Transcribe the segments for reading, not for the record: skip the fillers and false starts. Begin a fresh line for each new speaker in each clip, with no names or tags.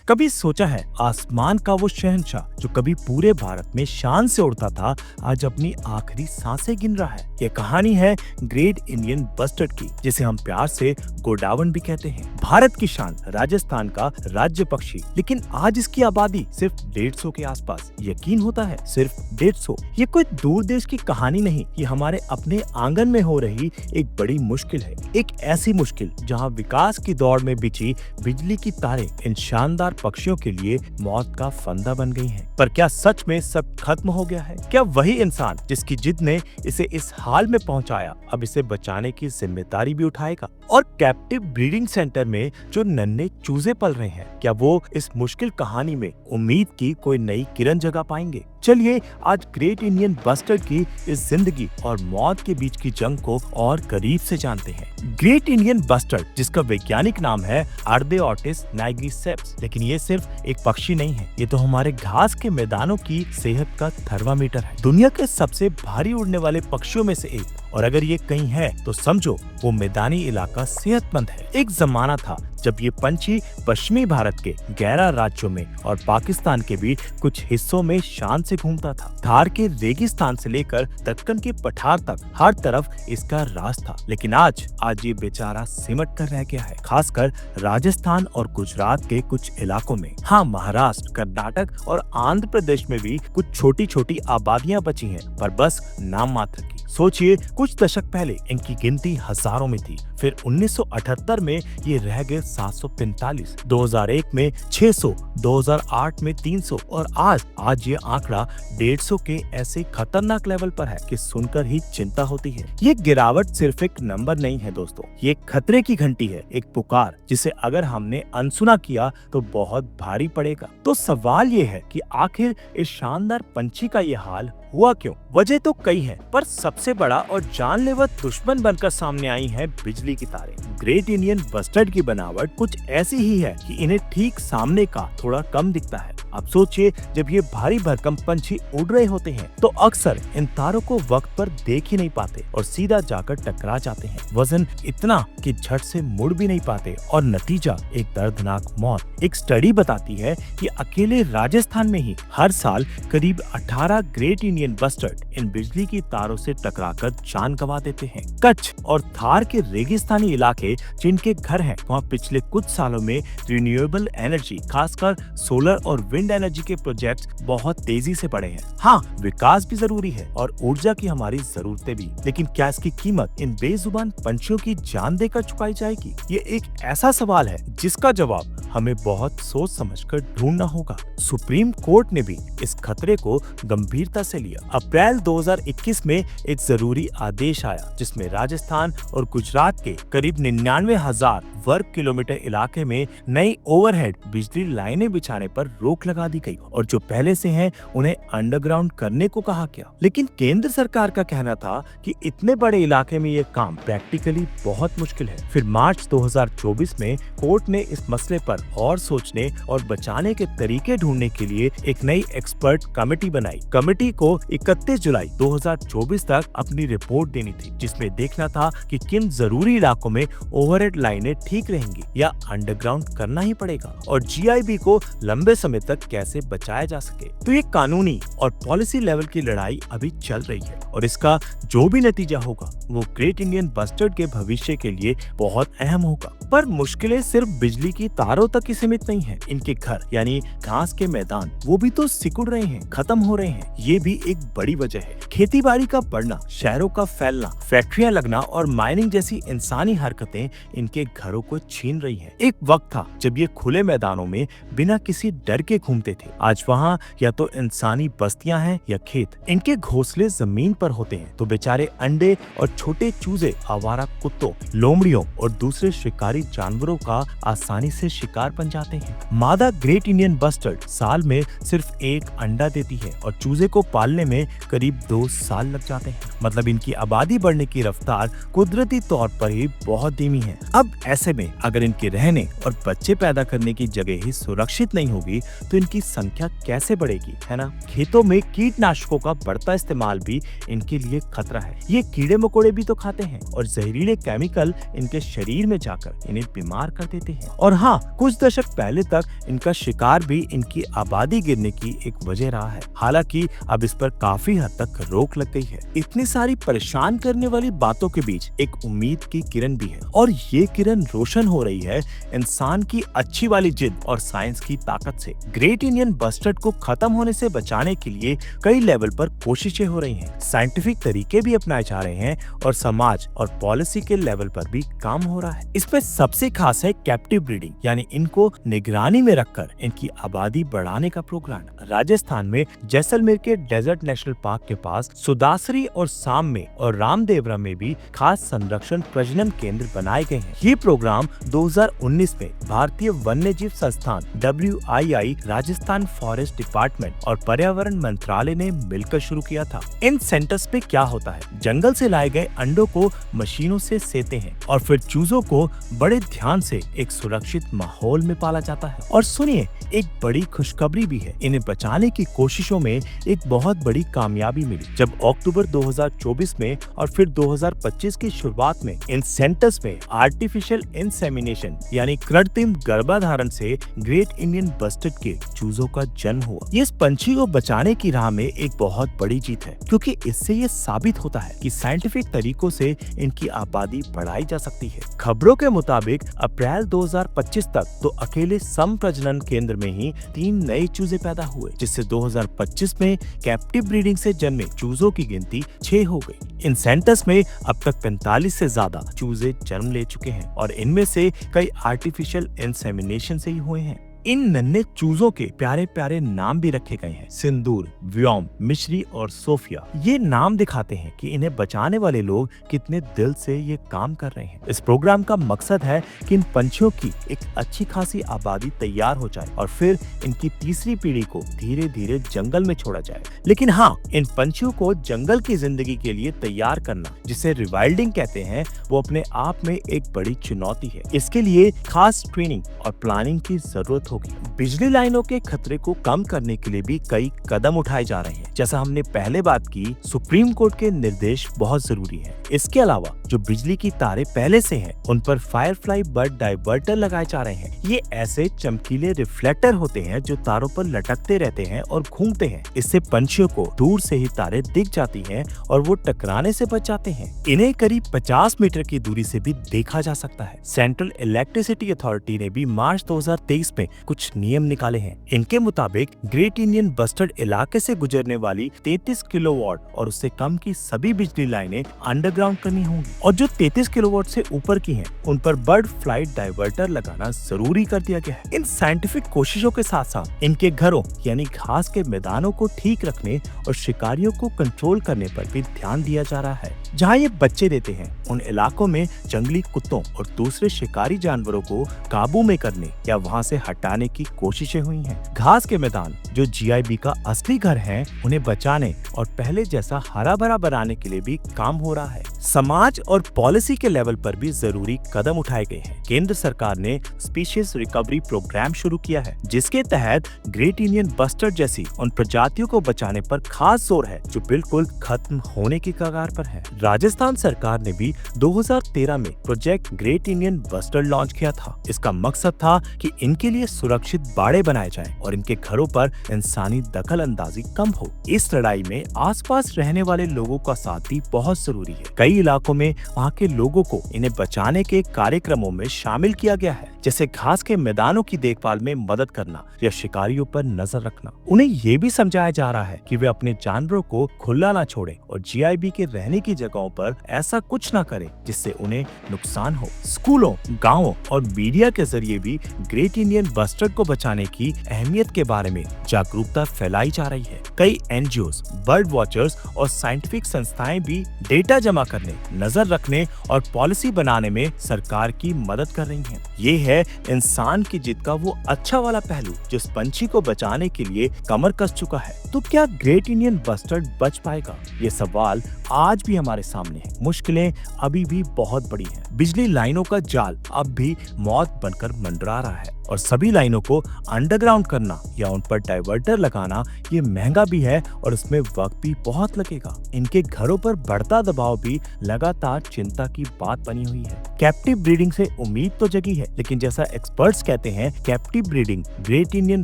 कभी सोचा है आसमान का वो शहंशाह जो कभी पूरे भारत में शान से उड़ता था, आज अपनी आखिरी सांसें गिन रहा है। ये कहानी है ग्रेट इंडियन बस्टर्ड की, जिसे हम प्यार से गोडावण भी कहते हैं। भारत की शान, राजस्थान का राज्य पक्षी, लेकिन आज इसकी आबादी सिर्फ 150 के आसपास। यकीन होता है, सिर्फ 150। ये कोई दूर देश की कहानी नहीं, ये हमारे अपने आंगन में हो रही एक बड़ी मुश्किल है। एक ऐसी मुश्किल जहाँ विकास की दौड़ में बिछी बिजली की तारें इन शानदार पक्षियों के लिए मौत का फंदा बन गई हैं। पर क्या सच में सब खत्म हो गया है? क्या वही इंसान जिसकी जिद ने इसे इस हाल में पहुंचाया, अब इसे बचाने की जिम्मेदारी भी उठाएगा? और कैप्टिव ब्रीडिंग सेंटर में जो नन्हे चूजे पल रहे हैं, क्या वो इस मुश्किल कहानी में उम्मीद की कोई नई किरण जगा पाएंगे? चलिए आज ग्रेट इंडियन बस्टर्ड की इस जिंदगी और मौत के बीच की जंग को और करीब से जानते हैं। ग्रेट इंडियन बस्टर्ड, जिसका वैज्ञानिक नाम है अर्देओटिस नाइग्रिसेप्स, लेकिन ये सिर्फ एक पक्षी नहीं है, ये तो हमारे घास के मैदानों की सेहत का थर्मामीटर है। दुनिया के सबसे भारी उड़ने वाले पक्षियों में से एक, और अगर ये कहीं है तो समझो वो मैदानी इलाका सेहतमंद है। एक जमाना था जब ये पंछी पश्चिमी भारत के 11 राज्यों में और पाकिस्तान के भी कुछ हिस्सों में शान से घूमता था। थार के रेगिस्तान से लेकर दक्कन के पठार तक हर तरफ इसका राज था। लेकिन आज ये बेचारा सिमट कर रह गया है, खासकर राजस्थान और गुजरात के कुछ इलाकों में। हाँ, महाराष्ट्र, कर्नाटक और आंध्र प्रदेश में भी कुछ छोटी छोटी आबादियां बची हैं, पर बस नाम मात्र की। सोचिए, कुछ दशक पहले इनकी गिनती हजारों में थी, फिर 1978 में ये रह गए 745, 2001 में 600, 2008 में 300 और आज ये आंकड़ा 150 के ऐसे खतरनाक लेवल पर है कि सुनकर ही चिंता होती है। ये गिरावट सिर्फ एक नंबर नहीं है दोस्तों, ये खतरे की घंटी है, एक पुकार जिसे अगर हमने अनसुना किया तो बहुत भारी पड़ेगा। तो सवाल ये है कि आखिर इस शानदार पंछी का ये हाल हुआ क्यों? वजह तो कई है, पर सबसे बड़ा और जानलेवा दुश्मन बनकर सामने आई है बिजली की तारें। ग्रेट इंडियन बस्टर्ड की बनावट कुछ ऐसी ही है कि इन्हें ठीक सामने का थोड़ा कम दिखता है। अब सोचिए, जब ये भारी भरकम पंछी उड़ रहे होते हैं तो अक्सर इन तारों को वक्त पर देख ही नहीं पाते और सीधा जाकर टकरा जाते हैं। वजन इतना कि झट से मुड़ भी नहीं पाते और नतीजा एक दर्दनाक मौत। एक स्टडी बताती है कि अकेले राजस्थान में ही हर साल करीब 18 ग्रेट इंडियन बस्टर्ड इन बिजली की तारों से टकराकर जान गंवा देते हैं। कच्छ और थार के रेगिस्तानी इलाके जिनके घर हैं, वहाँ पिछले कुछ सालों में रिन्यूएबल एनर्जी, खासकर सोलर और विंड एनर्जी के प्रोजेक्ट्स बहुत तेजी से बढ़े हैं। हाँ, विकास भी जरूरी है और ऊर्जा की हमारी जरूरतें भी, लेकिन क्या इसकी कीमत इन बेजुबान पंछियों की जान देकर चुकाई जाएगी? ये एक ऐसा सवाल है जिसका जवाब हमें बहुत सोच समझकर ढूंढना होगा। सुप्रीम कोर्ट ने भी इस खतरे को गंभीरता से लिया। अप्रैल 2021 में एक जरूरी आदेश आया जिसमें राजस्थान और गुजरात के करीब 99,000 वर्ग किलोमीटर इलाके में नई ओवरहेड बिजली लाइनें बिछाने पर रोक लगा दी गई और जो पहले से हैं उन्हें अंडरग्राउंड करने को कहा गया। लेकिन केंद्र सरकार का कहना था कि इतने बड़े इलाके में ये काम प्रैक्टिकली बहुत मुश्किल है। फिर मार्च 2024 में कोर्ट ने इस मसले पर और सोचने और बचाने के तरीके ढूंढने के लिए एक नई एक्सपर्ट कमेटी बनाई। कमेटी को 31 जुलाई 2024 तक अपनी रिपोर्ट देनी थी, जिसमें देखना था कि किन जरूरी इलाकों में ओवरहेड लाइनें ठीक रहेंगी या अंडरग्राउंड करना ही पड़ेगा और जीआईबी को लंबे समय तक कैसे बचाया जा सके। तो ये कानूनी और पॉलिसी लेवल की लड़ाई अभी चल रही है और इसका जो भी नतीजा होगा वो ग्रेट इंडियन बस्टर्ड के भविष्य के लिए बहुत अहम होगा। पर मुश्किलें सिर्फ बिजली की तारों तक ही सीमित नहीं है। इनके घर यानी घास के मैदान वो भी तो सिकुड़ रहे हैं, खत्म हो रहे हैं। ये भी एक बड़ी वजह है। खेती बाड़ी का बढ़ना, शहरों का फैलना, फैक्ट्रियां लगना और माइनिंग जैसी इंसानी हरकतें इनके घरों को छीन रही हैं। एक वक्त था जब ये खुले मैदानों में बिना किसी डर के घूमते थे। आज वहाँ या तो इंसानी बस्तियां हैं या खेत। इनके घोंसले जमीन पर होते हैं तो बेचारे अंडे और छोटे चूजे आवारा कुत्तों, लोमड़ियों और दूसरे शिकारी जानवरों का आसानी से शिकार बन जाते हैं। मादा ग्रेट इंडियन बस्टर्ड साल में सिर्फ एक अंडा देती है और चूजे को पालने में करीब 2 साल लग जाते हैं। मतलब इनकी आबादी बढ़ने की रफ्तार कुदरती तौर पर ही बहुत धीमी है। अब ऐसे में अगर इनके रहने और बच्चे पैदा करने की जगह ही सुरक्षित नहीं होगी तो इनकी संख्या कैसे बढ़ेगी, है ना। खेतों में कीटनाशकों का बढ़ता इस्तेमाल भी इनके लिए खतरा है। ये कीड़े मकोड़े भी तो खाते हैं और जहरीले केमिकल इनके शरीर में जाकर इन्हें बीमार कर देते हैं। और हाँ, कुछ दशक पहले तक इनका शिकार भी इनकी आबादी गिरने की एक वजह रहा है। हालांकि अब इस पर काफी हद तक रोक लग गई है। इतनी सारी परेशान करने वाली बातों के बीच एक उम्मीद की किरण भी है, और ये किरण रोशन हो रही है इंसान की अच्छी वाली जिद और साइंस की ताकत से। ग्रेट इंडियन बस्टर्ड को खत्म होने से बचाने के लिए कई लेवल पर कोशिशें हो रही हैं, साइंटिफिक तरीके भी अपनाए जा रहे हैं और समाज और पॉलिसी के लेवल पर भी काम हो रहा है। इसमें सबसे खास है कैप्टिव ब्रीडिंग, यानी इनको निगरानी में रखकर इनकी आबादी बढ़ाने का प्रोग्राम। राजस्थान में जैसलमेर के डेजर्ट नेशनल पार्क के पास सुदासरी और साम में और रामदेवरा में भी खास संरक्षण प्रजनन केंद्र बनाए गए हैं। ये प्रोग्राम 2019 में भारतीय वन्य जीव संस्थान WII, राजस्थान फॉरेस्ट डिपार्टमेंट और पर्यावरण मंत्रालय ने मिलकर शुरू किया था। इन सेंटर्स पे क्या होता है, जंगल से लाए गए अंडों को मशीनों से सेते हैं और फिर चूजों को बड़े ध्यान से एक सुरक्षित माहौल में पाला जाता है। और सुनिए, एक बड़ी खुशखबरी भी है, इन्हें बचाने की कोशिशों में एक बहुत बड़ी कामयाबी मिली। जब अक्टूबर 2024 में और फिर 2025 की शुरुआत में इन सेंटर्स में आर्टिफिशियल इंसेमिनेशन यानी कृत्रिम गर्भाधारण से ग्रेट इंडियन बस्टर्ड के चूजों का जन्म हुआ। ये इस पंछी को बचाने की राह में एक बहुत बड़ी जीत है, क्योंकि इससे ये साबित होता है कि साइंटिफिक तरीकों से इनकी आबादी बढ़ाई जा सकती है। खबरों के मुताबिक अप्रैल 2025 तक तो अकेले सम प्रजनन केंद्र में ही 3 नए चूजे पैदा हुए, जिससे 2025 में कैप्टिव ब्रीडिंग से जन्मे चूजों की गिनती 6 हो गई। इन सेंटर्स में अब तक 45 से ज्यादा चूजे जन्म ले चुके हैं और इनमें से कई आर्टिफिशियल इंसेमिनेशन से ही हुए हैं। इन नन्हे चूजों के प्यारे प्यारे नाम भी रखे गए हैं, सिंदूर, व्योम, मिश्री और सोफिया। ये नाम दिखाते हैं कि इन्हें बचाने वाले लोग कितने दिल से ये काम कर रहे हैं। इस प्रोग्राम का मकसद है कि इन पंछियों की एक अच्छी खासी आबादी तैयार हो जाए और फिर इनकी तीसरी पीढ़ी को धीरे धीरे जंगल में छोड़ा जाए। लेकिन हाँ, इन पंछियों को जंगल की जिंदगी के लिए तैयार करना, जिसे रिवाइल्डिंग कहते हैं, वो अपने आप में एक बड़ी चुनौती है। इसके लिए खास ट्रेनिंग और प्लानिंग की जरूरत होगी। बिजली लाइनों के खतरे को कम करने के लिए भी कई कदम उठाए जा रहे हैं। जैसा हमने पहले बात की, सुप्रीम कोर्ट के निर्देश बहुत जरूरी हैं। इसके अलावा जो बिजली की तारें पहले से हैं, उन पर फायरफ्लाई बर्ड डाइवर्टर लगाए जा रहे हैं। ये ऐसे चमकीले रिफ्लेक्टर होते हैं जो तारों पर लटकते रहते हैं और घूमते हैं। इससे पंछियों को दूर से ही तारे दिख जाती हैं और वो टकराने से बच जाते हैं। इन्हें करीब 50 मीटर की दूरी से भी देखा जा सकता है। सेंट्रल इलेक्ट्रिसिटी अथॉरिटी ने भी मार्च 2023 में कुछ नियम निकाले हैं। इनके मुताबिक ग्रेट इंडियन बस्टर्ड इलाके से गुजरने वाली 33 किलोवाट और उससे कम की सभी बिजली लाइनें अंडरग्राउंड करनी होंगी, और जो 33 किलोवाट से ऊपर की हैं, उन पर बर्ड फ्लाइट डाइवर्टर लगाना जरूरी कर दिया गया है। इन साइंटिफिक कोशिशों के साथ साथ इनके घरों यानी घास के मैदानों को ठीक रखने और शिकारियों को कंट्रोल करने पर भी ध्यान दिया जा रहा है। जहाँ ये बच्चे देते हैं, उन इलाकों में जंगली कुत्तों और दूसरे शिकारी जानवरों को काबू में करने या वहाँ से हटाने की कोशिशें हुई हैं। घास के मैदान जो GIB का असली घर है, उन्हें बचाने और पहले जैसा हरा भरा बनाने के लिए भी काम हो रहा है। समाज और पॉलिसी के लेवल पर भी जरूरी कदम उठाए गए हैं। केंद्र सरकार ने स्पीशीज रिकवरी प्रोग्राम शुरू किया है, जिसके तहत ग्रेट इंडियन बस्टर्ड जैसी उन प्रजातियों को बचाने पर खास जोर है जो बिल्कुल खत्म होने की कगार पर है। राजस्थान सरकार ने भी 2013 में project great Indian bustard launch किया था। इसका मकसद था कि इनके लिए सुरक्षित बाड़े बनाए जाएं और इनके घरों पर इंसानी दखल अंदाजी कम हो। इस लड़ाई में आसपास रहने वाले लोगों का साथ भी बहुत जरूरी है। कई इलाकों में वहाँ के लोगों को इन्हें बचाने के कार्यक्रमों में शामिल किया गया है, जैसे घास के मैदानों की देखभाल में मदद करना या शिकारियों पर नजर रखना। उन्हें ये भी समझाया जा रहा है कि वे अपने जानवरों को खुला ना छोड़ें और GIB के रहने की जगहों पर ऐसा कुछ ना करें जिससे उन्हें नुकसान हो। स्कूलों, गाँवों और मीडिया के जरिए भी ग्रेट इंडियन बस्टर्ड को बचाने की अहमियत के बारे में जागरूकता फैलाई जा रही है। कई NGOs, बर्ड वॉचर्स और साइंटिफिक संस्थाएं भी डेटा जमा करने, नजर रखने और पॉलिसी बनाने में सरकार की मदद कर रही हैं। ये है इंसान की जिद का वो अच्छा वाला पहलू जो इस पंछी को बचाने के लिए कमर कस चुका है। तो क्या ग्रेट इंडियन बस्टर्ड बच पाएगा? ये सवाल आज भी हमारे सामने है। मुश्किलें अभी भी बहुत बड़ी हैं। बिजली लाइनों का जाल अब भी मौत बनकर मंडरा रहा है। और सभी लाइनों को अंडरग्राउंड करना या उन पर डाइवर्टर लगाना ये महंगा भी है और इसमें वक्त भी बहुत लगेगा। इनके घरों पर बढ़ता दबाव भी लगातार चिंता की बात बनी हुई है। कैप्टिव ब्रीडिंग से उम्मीद तो जगी है, लेकिन जैसा एक्सपर्ट्स कहते हैं, captive breeding great Indian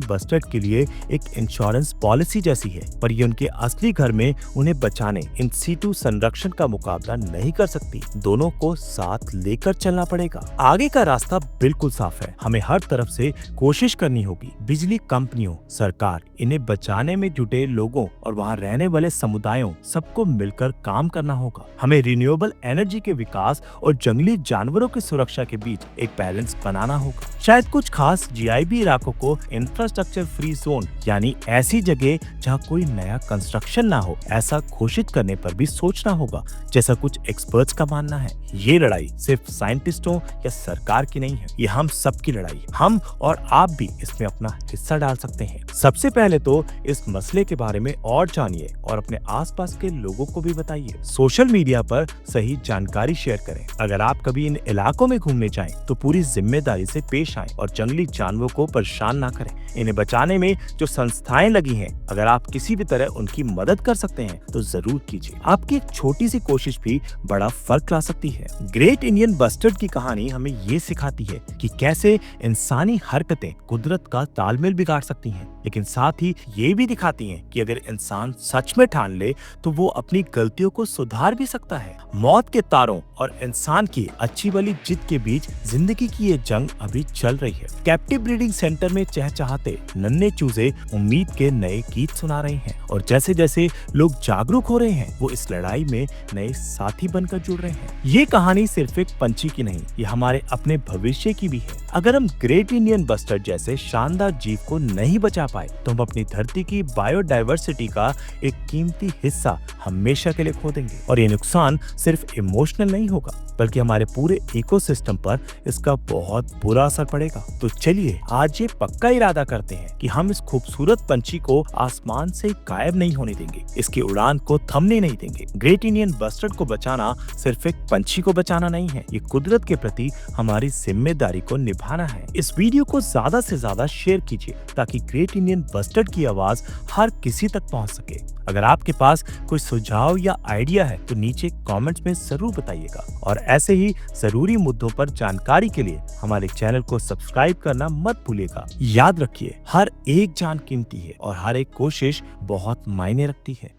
bustard के लिए एक इंश्योरेंस पॉलिसी जैसी है, पर ये उनके असली घर में उन्हें बचाने इन सीटू संरक्षण का मुकाबला नहीं कर सकती। दोनों को साथ लेकर चलना पड़ेगा। आगे का रास्ता बिल्कुल साफ है। हमें हर तरफ से कोशिश करनी होगी। बिजली कंपनियों, सरकार, इन्हें बचाने में जुटे लोगों और वहाँ रहने वाले समुदायों, सबको मिलकर काम करना होगा। हमें रिन्यूएबल एनर्जी के विकास और जंगली जानवरों की सुरक्षा के बीच एक बैलेंस बनाना होगा। शायद कुछ खास जीआईबी इलाकों को इंफ्रास्ट्रक्चर फ्री जोन, यानी ऐसी जगह जहाँ कोई नया कंस्ट्रक्शन ना हो, ऐसा घोषित करने पर भी सोचना होगा, जैसा कुछ एक्सपर्ट्स का मानना है। ये लड़ाई सिर्फ साइंटिस्टों या सरकार की नहीं है, ये हम सबकी लड़ाई। हम और आप भी इसमें अपना हिस्सा डाल सकते हैं। सबसे पहले तो इस मसले के बारे में और जानिए और अपने आसपास के लोगों को भी बताइए। सोशल मीडिया पर सही जानकारी शेयर करें। अगर आप कभी इन इलाकों में घूमने जाएं, तो पूरी जिम्मेदारी से पेश आएं और जंगली जानवरों को परेशान ना करें। इन्हें बचाने में जो संस्थाएं लगी हैं, अगर आप किसी भी तरह उनकी मदद कर सकते हैं तो जरूर कीजिए। आपकी एक छोटी सी कोशिश भी बड़ा फर्क ला सकती है। ग्रेट इंडियन बस्टर्ड की कहानी हमें ये सिखाती है कि कैसे इंसानी हरकतें कुदरत का तालमेल बिगाड़ सकती हैं, लेकिन साथ ही ये भी दिखाती हैं कि अगर इंसान सच में ठान ले तो वो अपनी गलतियों को सुधार भी सकता है। मौत के तारों और इंसान की अच्छी वाली जिद के बीच जिंदगी की ये जंग अभी चल रही है। कैप्टिव ब्रीडिंग सेंटर में चहचहाते नन्हे चूजे उम्मीद के नए गीत सुना रहे हैं और जैसे जैसे लोग जागरूक हो रहे हैं, वो इस लड़ाई में नए साथी बनकर जुड़ रहे हैं। ये कहानी सिर्फ एक पंछी की नहीं, ये हमारे अपने भविष्य की भी है। अगर हम ग्रेट इंडियन बस्टर्ड जैसे शानदार जीव को नहीं बचा पाए तो हम अपनी धरती की बायोडायवर्सिटी का एक कीमती हिस्सा हमेशा के लिए खो देंगे। और ये नुकसान सिर्फ इमोशनल नहीं होगा, बल्कि हमारे पूरे इकोसिस्टम पर इसका बहुत बुरा असर पड़ेगा। तो चलिए आज ये पक्का इरादा करते हैं कि हम इस खूबसूरत पंछी को आसमान से गायब नहीं होने देंगे, इसकी उड़ान को थमने नहीं देंगे। ग्रेट इंडियन बस्टर्ड को बचाना सिर्फ एक पंछी को बचाना नहीं है, ये कुदरत के प्रति हमारी जिम्मेदारी को निभाना है। इस वीडियो को ज्यादा से ज्यादा शेयर कीजिए ताकि ग्रेट इंडियन बस्टर्ड की आवाज हर किसी तक पहुंच सके। अगर आपके पास कोई सुझाव या आइडिया है तो नीचे कमेंट्स में जरूर बताइएगा और ऐसे ही जरूरी मुद्दों पर जानकारी के लिए हमारे चैनल को सब्सक्राइब करना मत भूलिएगा। याद रखिए, हर एक जान कीमती है और हर एक कोशिश बहुत मायने रखती है।